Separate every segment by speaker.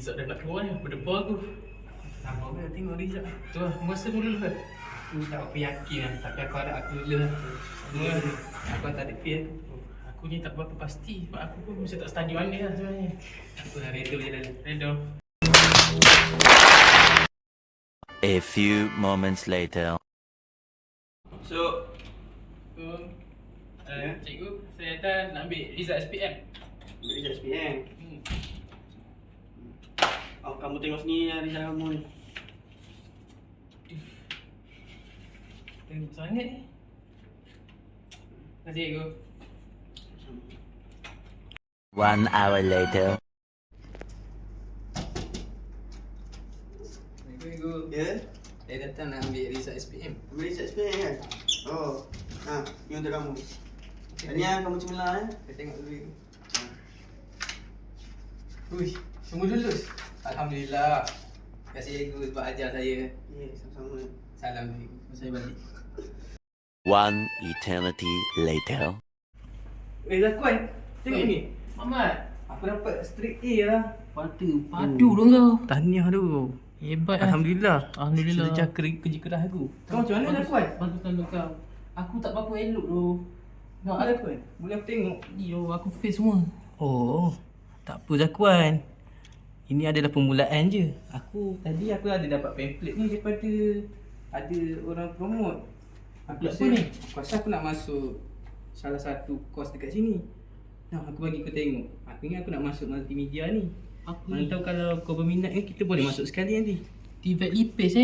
Speaker 1: Rizal dah nak keluar ni, berdebar aku.
Speaker 2: Sama ke tengok Rizal.
Speaker 1: Tu lah, masa dulu lah.
Speaker 2: Aku tak apa yakin lah. Tapi aku ada aku dulu lah. Semua aku tak ada fear.
Speaker 1: Aku ni tak berapa pasti sebab aku pun masih tak study mana lah sebenarnya.
Speaker 2: Aku dah redo je dah.
Speaker 1: Redo.
Speaker 3: A few moments later.
Speaker 2: So,
Speaker 1: Cikgu, saya datang nak ambil Rizal SPM.
Speaker 2: ambil Rizal SPM.
Speaker 1: Hmm.
Speaker 2: Oh, kamu tengok sini lah Rizal kamu ni.
Speaker 1: Tengok sangat ni. Terima kasih cikgu.
Speaker 3: 1 hour later.
Speaker 2: Cikgu. Ya? Saya datang nak ambil Rizal SPM.
Speaker 4: Ambil Rizal SPM kan? Oh, ni untuk kamu. Ini yang kamu cemerlang
Speaker 2: Saya tengok dulu. Uish, semua lulus. Alhamdulillah. Terima kasih cikgu sebab ajar saya.
Speaker 4: Ya, sama-sama.
Speaker 2: Salam cikgu. Saya balik.
Speaker 3: 1 eternity later.
Speaker 2: Zakuan, tengok ni.
Speaker 1: Mamat.
Speaker 2: Aku dapat straight A lah.
Speaker 1: Padu dong kau.
Speaker 2: Tahniah tu.
Speaker 1: Hebat lah.
Speaker 2: Alhamdulillah.
Speaker 1: Alhamdulillah.
Speaker 2: Kerja keras aku. Kau macam mana Zakuan?
Speaker 1: Bagus untuk kau. Aku tak berapa elok tu.
Speaker 2: Nak ada Zakuan? Boleh aku tengok?
Speaker 1: Yo, aku face semua.
Speaker 2: Oh, tak apa Zakuan. Ini adalah permulaan je. Tadi aku ada dapat pamphlet ni daripada ada orang promote. Aku
Speaker 1: Apa ni?
Speaker 2: Aku rasa aku nak masuk salah satu course dekat sini. Nah, aku bagi kau tengok. Aku ingat aku nak masuk multimedia ni.
Speaker 1: Apa
Speaker 2: Mana
Speaker 1: ni?
Speaker 2: tahu kalau kau berminat kan kita boleh masuk sekali nanti.
Speaker 1: TVET Lipis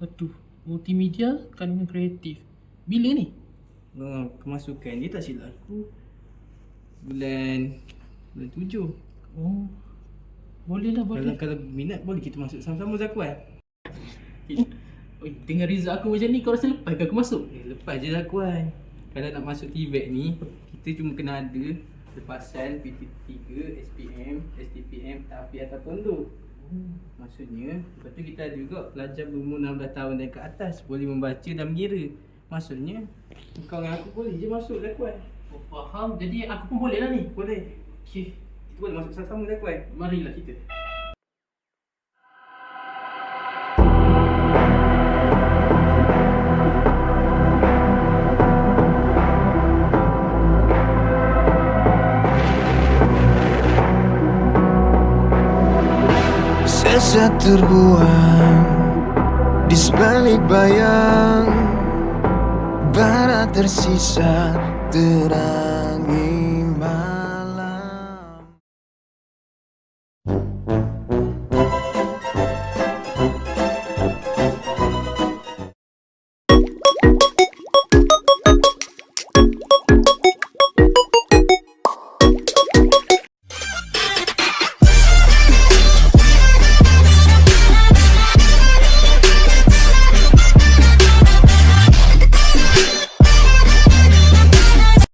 Speaker 1: Aduh, multimedia kandungan kreatif. Bila ni?
Speaker 2: Kemasukan dia tak silap aku bulan 7.
Speaker 1: Oh. Boleh lah, boleh.
Speaker 2: Kalau minat boleh kita masuk sama-sama Zakuan.
Speaker 1: Oi, dengan result aku macam ni kau rasa lepas ke aku masuk?
Speaker 2: Lepas je Zakuan. Kalau nak masuk TVET ni kita cuma kena ada lepasan PT3, SPM, STPM, TAFI ataupun tu. Maksudnya, lepas tu kita ada juga pelajar berumur 16 tahun dan ke atas boleh membaca dan mengira. Maksudnya, kau dengan aku boleh je masuk Zakuan.
Speaker 1: Oh, faham. Jadi aku pun boleh lah ni.
Speaker 2: Boleh.
Speaker 1: Okey,
Speaker 2: Kita boleh masuk sama-sama Zakuan.
Speaker 1: marilah kita.
Speaker 5: Sesat terbuang di sebalik bayang, bara tersisa terangi.